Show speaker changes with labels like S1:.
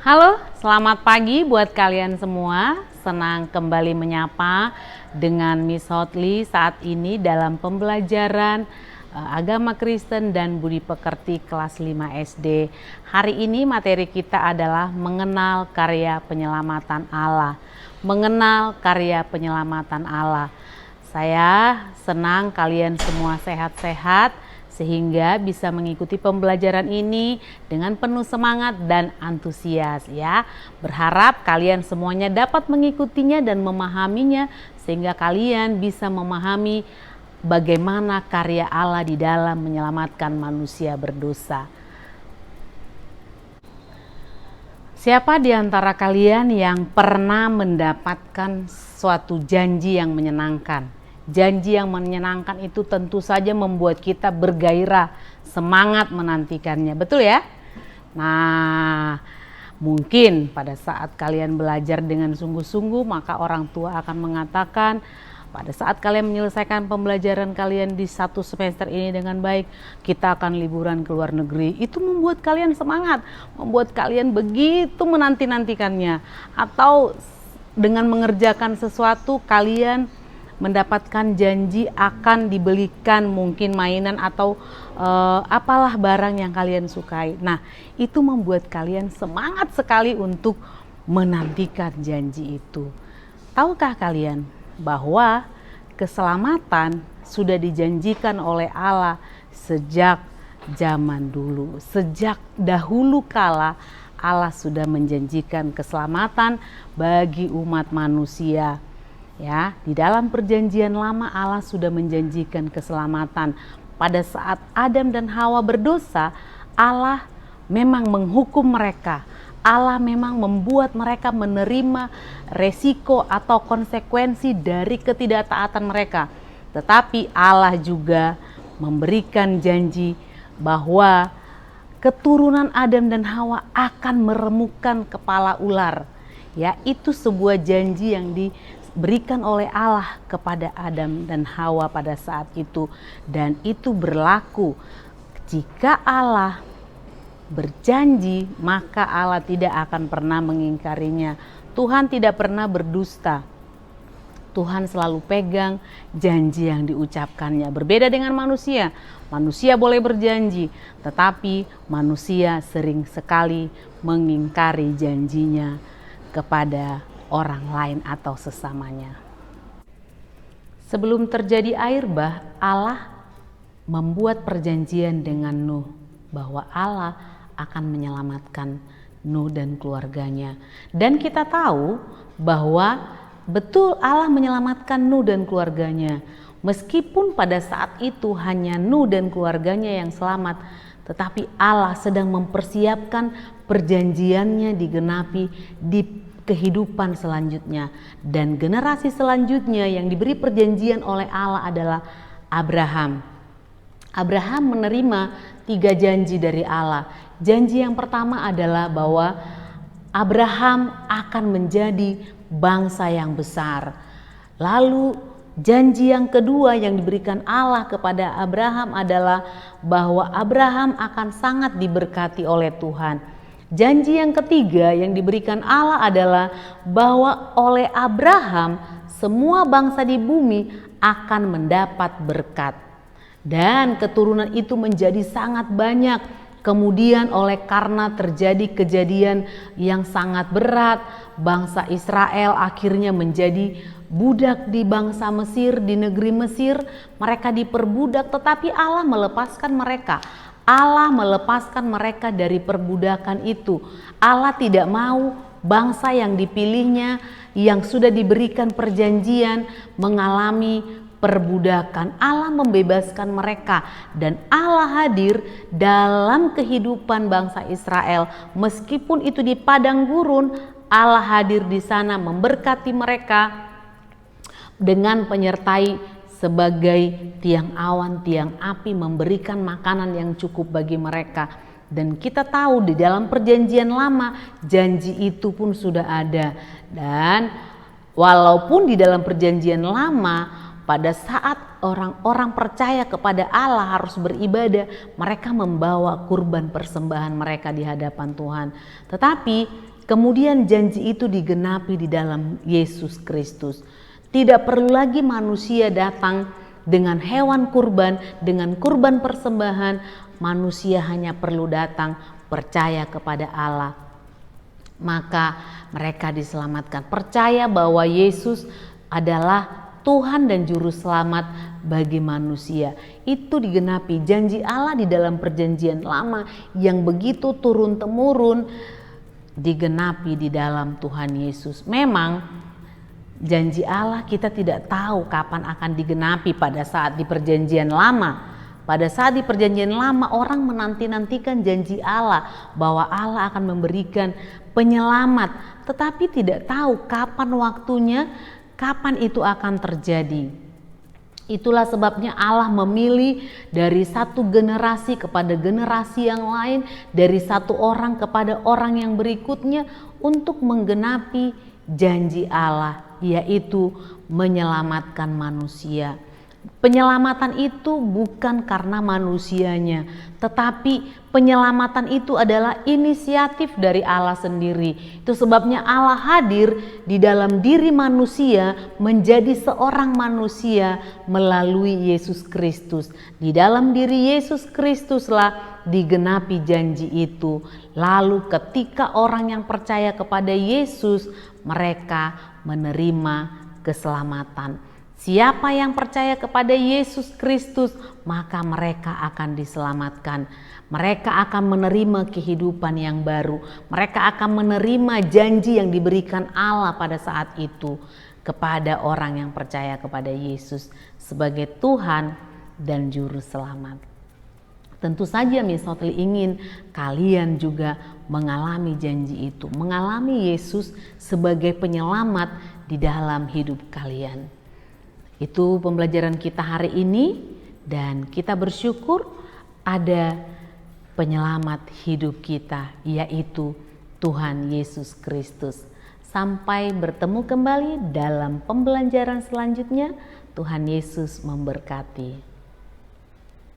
S1: Halo, selamat pagi buat kalian semua. Senang kembali menyapa dengan Miss Hotli saat ini dalam pembelajaran agama Kristen dan budi pekerti kelas 5 SD. Hari ini materi kita adalah mengenal karya penyelamatan Allah. Mengenal karya penyelamatan Allah. Saya senang kalian semua sehat-sehat, sehingga bisa mengikuti pembelajaran ini dengan penuh semangat dan antusias ya. Berharap kalian semuanya dapat mengikutinya dan memahaminya sehingga kalian bisa memahami bagaimana karya Allah di dalam menyelamatkan manusia berdosa. Siapa di antara kalian yang pernah mendapatkan suatu janji yang menyenangkan? Janji yang menyenangkan itu tentu saja membuat kita bergairah, semangat menantikannya, betul ya? Nah, mungkin pada saat kalian belajar dengan sungguh-sungguh, maka orang tua akan mengatakan, pada saat kalian menyelesaikan pembelajaran kalian di satu semester ini dengan baik, kita akan liburan ke luar negeri. Itu membuat kalian semangat, membuat kalian begitu menanti-nantikannya. Atau dengan mengerjakan sesuatu, kalian mendapatkan janji akan dibelikan mungkin mainan atau apalah barang yang kalian sukai. Nah, itu membuat kalian semangat sekali untuk menantikan janji itu. Tahukah kalian bahwa keselamatan sudah dijanjikan oleh Allah sejak zaman dulu. Sejak dahulu kala Allah sudah menjanjikan keselamatan bagi umat manusia. Ya, di dalam perjanjian lama Allah sudah menjanjikan keselamatan. Pada saat Adam dan Hawa berdosa, Allah memang menghukum mereka. Allah memang membuat mereka menerima resiko atau konsekuensi dari ketidaktaatan mereka. Tetapi Allah juga memberikan janji bahwa keturunan Adam dan Hawa akan meremukkan kepala ular. Ya, itu sebuah janji yang diberikan oleh Allah kepada Adam dan Hawa pada saat itu, dan itu berlaku jika Allah berjanji, maka Allah tidak akan pernah mengingkarinya. Tuhan tidak pernah berdusta. Tuhan selalu pegang janji yang diucapkannya. Berbeda dengan manusia. Manusia boleh berjanji, tetapi manusia sering sekali mengingkari janjinya kepada orang lain atau sesamanya. Sebelum terjadi air bah, Allah membuat perjanjian dengan Nuh bahwa Allah akan menyelamatkan Nuh dan keluarganya. Dan kita tahu bahwa betul Allah menyelamatkan Nuh dan keluarganya. Meskipun pada saat itu hanya Nuh dan keluarganya yang selamat, tetapi Allah sedang mempersiapkan perjanjiannya digenapi di kehidupan selanjutnya, dan generasi selanjutnya yang diberi perjanjian oleh Allah adalah Abraham. Abraham menerima 3 janji dari Allah. Janji yang pertama adalah bahwa Abraham akan menjadi bangsa yang besar. Lalu janji yang kedua yang diberikan Allah kepada Abraham adalah bahwa Abraham akan sangat diberkati oleh Tuhan. Janji yang ketiga yang diberikan Allah adalah bahwa oleh Abraham semua bangsa di bumi akan mendapat berkat. Dan keturunan itu menjadi sangat banyak. Kemudian karena terjadi kejadian yang sangat berat, bangsa Israel akhirnya menjadi budak di bangsa Mesir, di negeri Mesir. Mereka diperbudak, tetapi Allah melepaskan mereka. Allah melepaskan mereka dari perbudakan itu. Allah tidak mau bangsa yang dipilihnya, yang sudah diberikan perjanjian, mengalami perbudakan. Allah membebaskan mereka, dan Allah hadir dalam kehidupan bangsa Israel. Meskipun itu di padang gurun, Allah hadir di sana memberkati mereka dengan penyertai sebagai tiang awan, tiang api, memberikan makanan yang cukup bagi mereka. Dan kita tahu di dalam perjanjian lama janji itu pun sudah ada. Dan walaupun di dalam perjanjian lama pada saat orang-orang percaya kepada Allah harus beribadah, mereka membawa kurban persembahan mereka di hadapan Tuhan. Tetapi kemudian janji itu digenapi di dalam Yesus Kristus. Tidak perlu lagi manusia datang dengan hewan kurban, dengan kurban persembahan. Manusia hanya perlu datang percaya kepada Allah, maka mereka diselamatkan. Percaya bahwa Yesus adalah Tuhan dan Juru Selamat bagi manusia. Itu digenapi janji Allah di dalam perjanjian lama yang begitu turun-temurun, digenapi di dalam Tuhan Yesus. Memang janji Allah kita tidak tahu kapan akan digenapi pada saat di perjanjian lama. Pada saat di perjanjian lama orang menanti-nantikan janji Allah bahwa Allah akan memberikan penyelamat, tetapi tidak tahu kapan waktunya, kapan itu akan terjadi. Itulah sebabnya Allah memilih dari satu generasi kepada generasi yang lain, dari satu orang kepada orang yang berikutnya untuk menggenapi janji Allah, yaitu menyelamatkan manusia. Penyelamatan itu bukan karena manusianya, tetapi penyelamatan itu adalah inisiatif dari Allah sendiri. Itu sebabnya Allah hadir di dalam diri manusia menjadi seorang manusia melalui Yesus Kristus. Di dalam diri Yesus Kristuslah digenapi janji itu. Lalu ketika orang yang percaya kepada Yesus, mereka menerima keselamatan. Siapa yang percaya kepada Yesus Kristus, maka mereka akan diselamatkan. Mereka akan menerima kehidupan yang baru. Mereka akan menerima janji yang diberikan Allah pada saat itu kepada orang yang percaya kepada Yesus sebagai Tuhan dan Juru Selamat. Tentu saja Misotli ingin kalian juga mengalami janji itu, mengalami Yesus sebagai penyelamat di dalam hidup kalian. Itu pembelajaran kita hari ini, dan kita bersyukur ada penyelamat hidup kita, yaitu Tuhan Yesus Kristus. Sampai bertemu kembali dalam pembelajaran selanjutnya. Tuhan Yesus memberkati.